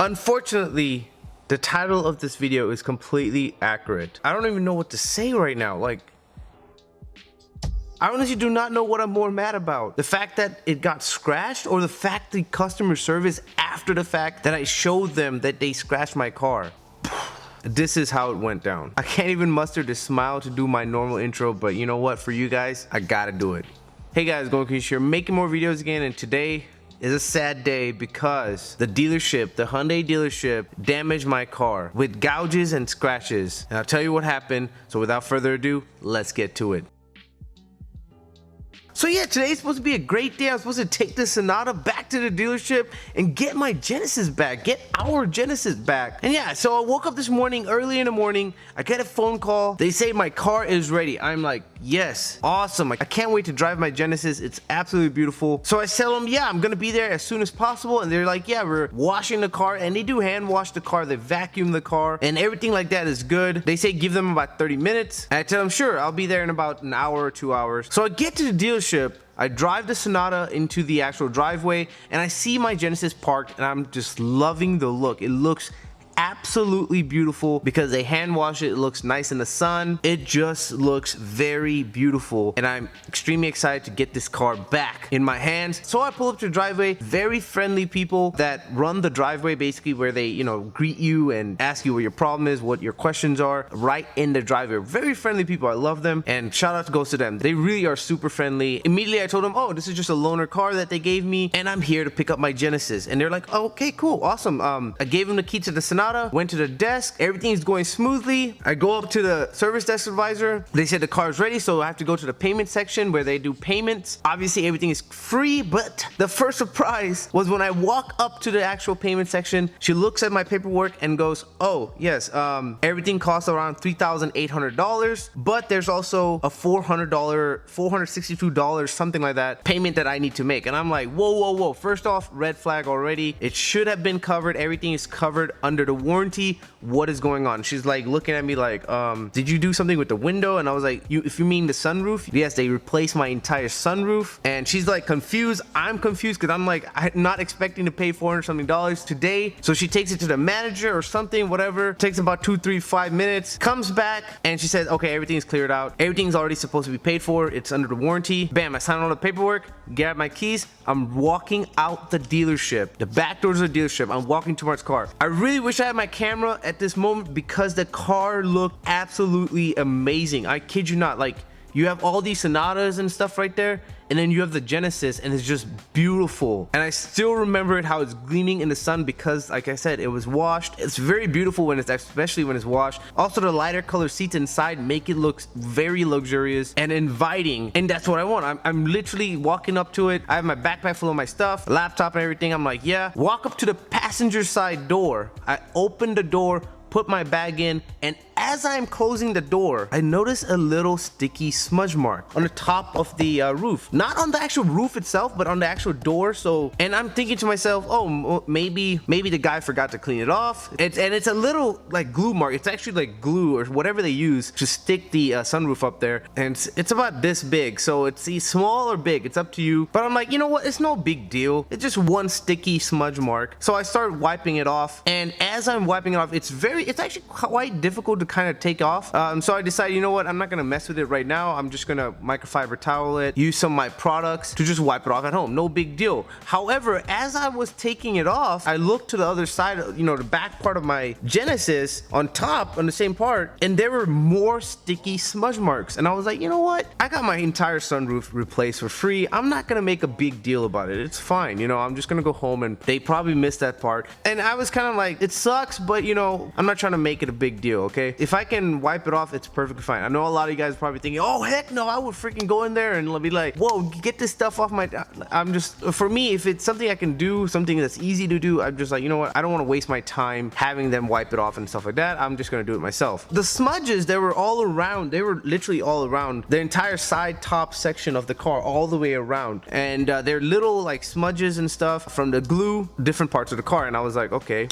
Unfortunately, the title of this video is completely accurate. I don't even know what to say right now. Like, I honestly do not know what I'm more mad about. The fact that it got scratched, or the fact the customer service after the fact that I showed them that they scratched my car. This is how it went down. I can't even muster the smile to do my normal intro, but you know what? For you guys, I gotta do it. Hey guys, Going Crazy here, making more videos again, and today is a sad day because the dealership, the Hyundai dealership, damaged my car with gouges and scratches. And I'll tell you what happened, so without further ado, let's get to it. So yeah, today's supposed to be a great day. I'm supposed to take the Sonata back to the dealership and get my Genesis back, get our Genesis back. And yeah, so I woke up this morning, early in the morning, I get a phone call. They say my car is ready. I'm like, yes, awesome. I can't wait to drive my Genesis. It's absolutely beautiful. So I tell them, yeah, I'm gonna be there as soon as possible. And they're like, yeah, we're washing the car. And they do hand wash the car. They vacuum the car and everything like that is good. They say give them about 30 minutes. And I tell them, sure, I'll be there in about an hour or 2 hours. So I get to the dealership. I drive the Sonata into the actual driveway and I see my Genesis parked, and I'm just loving the look. It looks absolutely beautiful because they hand wash it. It looks nice in the sun. It just looks very beautiful, and I'm extremely excited to get this car back in my hands. So I pull up to the driveway. Very friendly people that run the driveway, basically, where they, you know, greet you and ask you what your problem is, what your questions are, right in the driveway. Very friendly people. I love them, and shout out goes to them. They really are super friendly. Immediately I told them, oh, this is just a loaner car that they gave me, and I'm here to pick up my Genesis. And they're like, oh, okay, cool, awesome. I gave them the key to the Sonata. Went to the desk, everything's going smoothly. I go up to the service desk advisor. They said the car is ready, so I have to go to the payment section where they do payments. Obviously everything is free, but the first surprise was when I walk up to the actual payment section. She looks at my paperwork and goes, oh yes, everything costs around $3,800, but there's also a $400, $462, something like that, payment that I need to make. And I'm like, whoa, first off, red flag already. It should have been covered. Everything is covered under the warranty. What is going on? She's like looking at me like, did you do something with the window? And I was like, if you mean the sunroof, yes, they replaced my entire sunroof. And she's like confused. I'm confused because I'm like, I'm not expecting to pay $400 something today. So she takes it to the manager or something, whatever. Takes about 2, 3, 5 minutes, comes back, and she says, okay, everything's cleared out, everything's already supposed to be paid for, it's under the warranty. Bam, I sign all the paperwork, grab my keys, I'm walking out the dealership, the back doors of the dealership. I'm walking towards the car. I really wish I had my camera at this moment because the car looked absolutely amazing. I kid you not. Like, you have all these Sonatas and stuff right there, and then you have the Genesis, and it's just beautiful. And I still remember it, how it's gleaming in the sun because, like I said, it was washed. It's very beautiful when it's, especially when it's washed. Also, the lighter color seats inside make it look very luxurious and inviting, and that's what I want. I'm literally walking up to it. I have my backpack full of my stuff, laptop and everything. I'm like, yeah. Walk up to the passenger side door. I open the door, put my bag in, and as I'm closing the door, I notice a little sticky smudge mark on the top of the roof. Not on the actual roof itself, but on the actual door. So, and I'm thinking to myself, oh, maybe the guy forgot to clean it off. It's a little like glue mark. It's actually like glue or whatever they use to stick the sunroof up there. And it's about this big. So it's small or big, it's up to you. But I'm like, you know what? It's no big deal. It's just one sticky smudge mark. So I start wiping it off. And as I'm wiping it off, it's actually quite difficult to kind of take off. So I decided, you know what, I'm not gonna mess with it right now. I'm just gonna microfiber towel it, use some of my products to just wipe it off at home. No big deal. However, as I was taking it off, I looked to the other side, you know, the back part of my Genesis on top, on the same part, and there were more sticky smudge marks. And I was like, you know what, I got my entire sunroof replaced for free. I'm not gonna make a big deal about it. It's fine, you know, I'm just gonna go home, and they probably missed that part. And I was kind of like, it sucks, but you know, I'm not trying to make it a big deal, okay? If I can wipe it off, it's perfectly fine. I know a lot of you guys are probably thinking, oh heck no, I would freaking go in there and be like, whoa, get this stuff off my... I'm just, for me, if it's something I can do, something that's easy to do, I'm just like, you know what, I don't want to waste my time having them wipe it off and stuff like that. I'm just gonna do it myself. The smudges, they were all around. They were literally all around the entire side top section of the car, all the way around. And they're little like smudges and stuff from the glue, different parts of the car. And I was like, okay.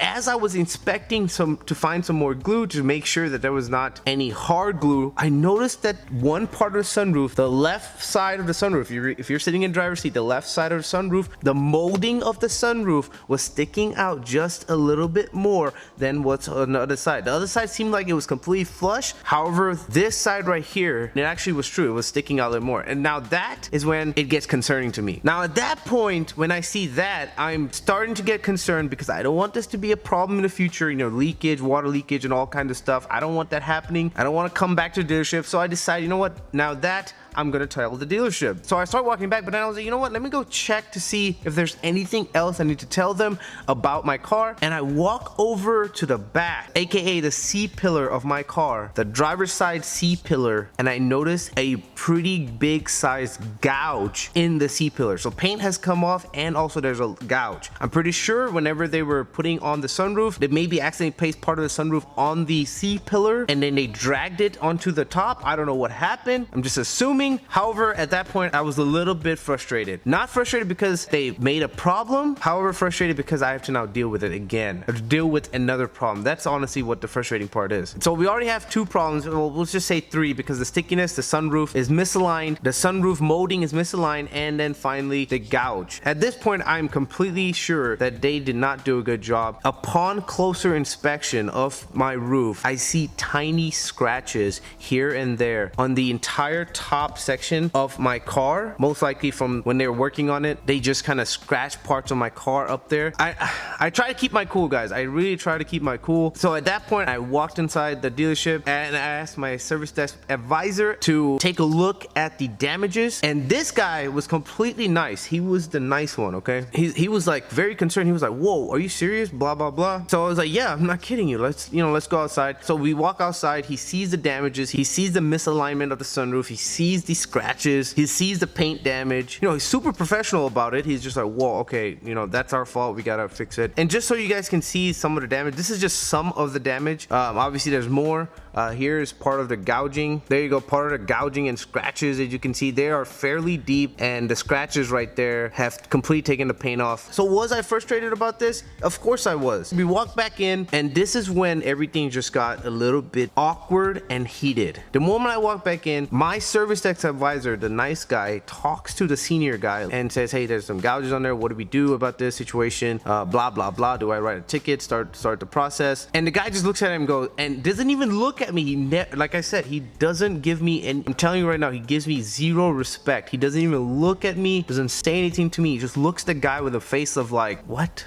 as I was inspecting to find some more glue to make sure that there was not any hard glue, I noticed that one part of the sunroof, the left side of the sunroof, if you're sitting in driver's seat, the left side of the sunroof, the molding of the sunroof was sticking out just a little bit more than what's on the other side. The other side seemed like it was completely flush. However, this side right here, it actually was true. It was sticking out a little more. And now that is when it gets concerning to me. Now at that point, when I see that, I'm starting to get concerned because I don't want this to be a problem in the future, you know, leakage, water leakage and all kinds of stuff. I don't want that happening. I don't want to come back to the dealership. So I decided, you know what, now that I'm gonna tell the dealership. So I start walking back, but then I was like, you know what, let me go check to see if there's anything else I need to tell them about my car. And I walk over to the back, aka the C-pillar of my car, the driver's side C-pillar, and I notice a pretty big size gouge in the C-pillar. So paint has come off and also there's a gouge. I'm pretty sure whenever they were putting on the sunroof, they maybe accidentally placed part of the sunroof on the C-pillar and then they dragged it onto the top. I don't know what happened. I'm just assuming. However, at that point, I was a little bit frustrated. Not frustrated because they made a problem. However, frustrated because I have to now deal with it again. I have to deal with another problem. That's honestly what the frustrating part is. So we already have 2 problems. Well, let's just say 3 because the stickiness, the sunroof is misaligned, the sunroof molding is misaligned, and then finally the gouge. At this point, I'm completely sure that they did not do a good job. Upon closer inspection of my roof, I see tiny scratches here and there on the entire top section of my car, most likely from when they were working on it. They just kind of scratched parts of my car up there. I try to keep my cool, guys. I really try to keep my cool. So at that point, I walked inside the dealership and I asked my service desk advisor to take a look at the damages, and this guy was completely nice. He was the nice one, okay? He was like very concerned. He was like, whoa, are you serious? Blah blah blah. So I was like, yeah, I'm not kidding you. Let's go outside. So we walk outside. He sees the damages. He sees the misalignment of the sunroof. He sees the scratches, he sees the paint damage. You know, he's super professional about it. He's just like, whoa, okay, you know, that's our fault, we gotta fix it. And just so you guys can see some of the damage, this is just some of the damage. Obviously there's more. Here is part of the gouging. There you go, part of the gouging and scratches. As you can see, they are fairly deep, and the scratches right there have completely taken the paint off. So was I frustrated about this? Of course I was. We walked back in, and this is when everything just got a little bit awkward and heated. The moment I walked back in, my service desk advisor, the nice guy, talks to the senior guy and says, hey, there's some gouges on there. What do we do about this situation? Blah blah blah. Do I write a ticket? Start the process? And the guy just looks at him and goes, and doesn't even look at me. Like I said, he doesn't give me, and I'm telling you right now, he gives me zero respect. He doesn't even look at me, doesn't say anything to me. He just looks at the guy with a face of like, what?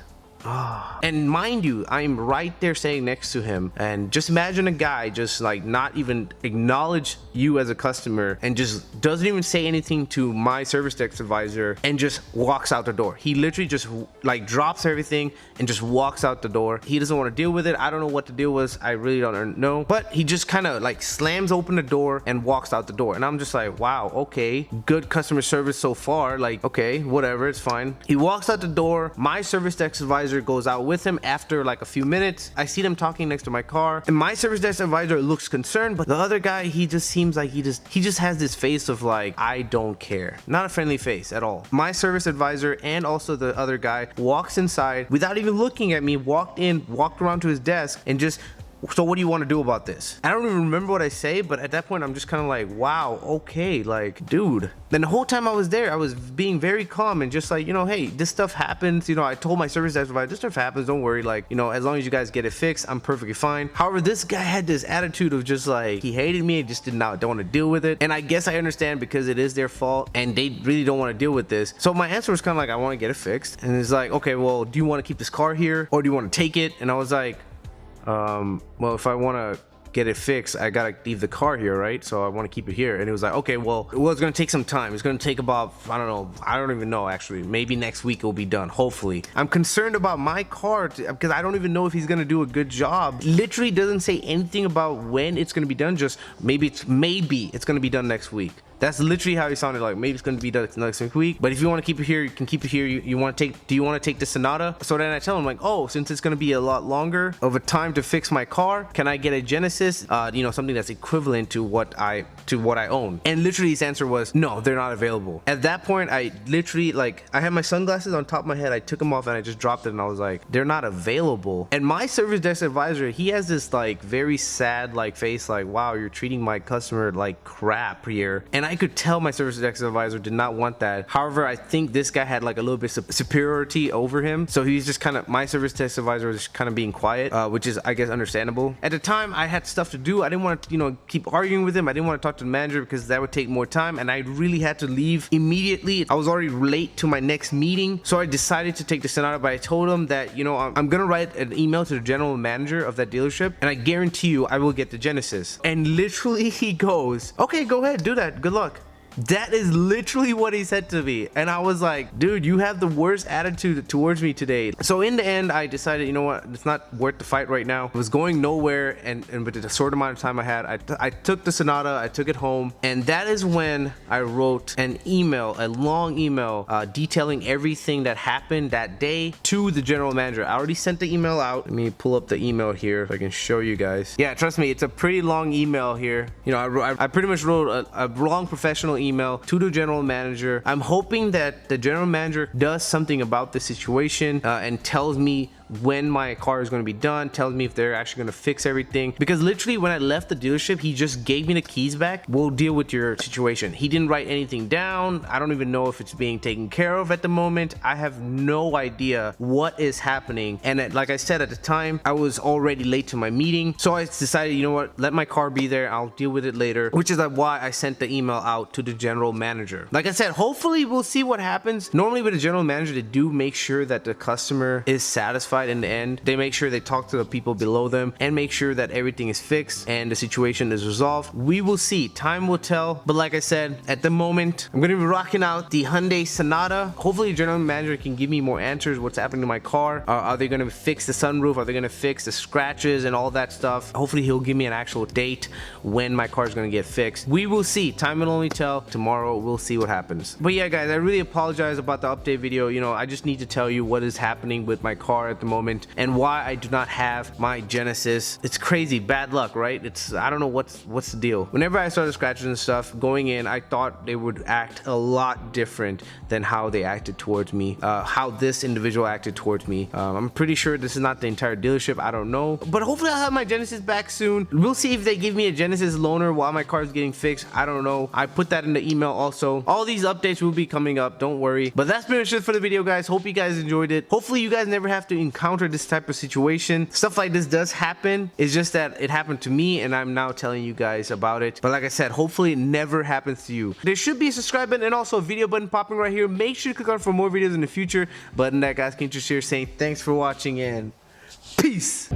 And mind you, I'm right there sitting next to him, and just imagine a guy just like not even acknowledge you as a customer and just doesn't even say anything to my service desk advisor and just walks out the door. He literally just like drops everything and just walks out the door. He doesn't want to deal with it. I don't know what the deal was. I really don't know, but he just kind of like slams open the door and walks out the door, and I'm just like, wow, okay, good customer service so far. Like, okay, whatever, it's fine. He walks out the door. My service desk advisor goes out with him. After like a few minutes, I see them talking next to my car, and my service desk advisor looks concerned, but the other guy, he just seems like he just has this face of like, I don't care. Not a friendly face at all. My service advisor and also the other guy walks inside without even looking at me, walked around to his desk and just, so what do you want to do about this? I don't even remember what I say, but at that point I'm just kind of like, wow, okay, like, dude. Then the whole time I was there, I was being very calm and just like, you know, hey, this stuff happens. You know, I told my service desk advisor, this stuff happens, don't worry. Like, you know, as long as you guys get it fixed, I'm perfectly fine. However, this guy had this attitude of just like, he hated me and just don't want to deal with it. And I guess I understand because it is their fault and they really don't want to deal with this. So my answer was kind of like, I want to get it fixed. And it's like, okay, well, do you want to keep this car here or do you want to take it? And I was like, well, if I want to get it fixed, I gotta leave the car here, right? So I want to keep it here. And it was like, okay, well, it's gonna take some time. It's gonna take about, I don't even know, actually, maybe next week it will be done, hopefully. I'm concerned about my car because I don't even know if he's gonna do a good job. Literally doesn't say anything about when it's gonna be done, just maybe it's gonna be done next week. That's literally how he sounded. Like, maybe it's gonna be the next week, but if you want to keep it here, you can keep it here. Do you want to take the Sonata? So then I tell him, like, oh, since it's gonna be a lot longer of a time to fix my car, can I get a Genesis, you know, something that's equivalent to what I own? And literally his answer was, no, they're not available. At that point, I literally, like, I had my sunglasses on top of my head, I took them off and I just dropped it, and I was like, they're not available. And my service desk advisor, he has this like very sad like face, like, wow, you're treating my customer like crap here. And I could tell my service desk advisor did not want that. However, I think this guy had like a little bit of superiority over him, so he's just kind of, my service desk advisor was kind of being quiet, which is, I guess, understandable. At the time, I had stuff to do. I didn't want to, you know, keep arguing with him. I didn't want to talk to the manager because that would take more time, and I really had to leave immediately. I was already late to my next meeting, so I decided to take the Sonata. But I told him that, you know, I'm gonna write an email to the general manager of that dealership, and I guarantee you I will get the Genesis. And literally he goes, okay, go ahead, do that, good luck. That is literally what he said to me, and I was like, dude, you have the worst attitude towards me today. So in the end, I decided, you know what, it's not worth the fight right now. It was going nowhere, and with the short amount of time I had, I took the Sonata, I took it home, and that is when I wrote an email, a long email, detailing everything that happened that day to the general manager. I already sent the email out. Let me pull up the email here so I can show you guys. Yeah, trust me, it's a pretty long email here. You know, I pretty much wrote a long professional email to the general manager. I'm hoping that the general manager does something about the situation, and tells me when my car is going to be done, tells me if they're actually going to fix everything, because literally when I left the dealership, he just gave me the keys back. We'll deal with your situation. He didn't write anything down. I don't even know if it's being taken care of at the moment. I have no idea what is happening, and like I said, at the time I was already late to my meeting, so I decided, you know what, let my car be there, I'll deal with it later, which is why I sent the email out to the general manager. Like I said, hopefully we'll see what happens. Normally with the general manager, they do make sure that the customer is satisfied in the end. They make sure they talk to the people below them and make sure that everything is fixed and the situation is resolved. We will see, time will tell. But like I said, at the moment, I'm gonna be rocking out the Hyundai Sonata. Hopefully the general manager can give me more answers. What's happening to my car? Are they gonna fix the sunroof? Are they gonna fix the scratches and all that stuff? Hopefully he'll give me an actual date when my car is gonna get fixed. We will see, time will only tell. Tomorrow we'll see what happens. But yeah guys, I really apologize about the update video. You know, I just need to tell you what is happening with my car at the moment and why I do not have my Genesis. It's crazy, bad luck, right? It's, I don't know what's the deal. Whenever I started scratches and stuff going in, I thought they would act a lot different than how they acted towards me, how this individual acted towards me. I'm pretty sure this is not the entire dealership, I don't know, but hopefully I'll have my Genesis back soon. We'll see if they give me a Genesis loaner while my car is getting fixed. I don't know. I put that in the email also. All these updates will be coming up, don't worry. But that's pretty much it for the video guys. Hope you guys enjoyed it. Hopefully you guys never have to encounter this type of situation. Stuff like this does happen. It's just that it happened to me and I'm now telling you guys about it. But like I said, hopefully it never happens to you. There should be a subscribe button and also a video button popping right here. Make sure to click on it for more videos in the future. But in that guys, Kelantrix here saying thanks for watching and peace.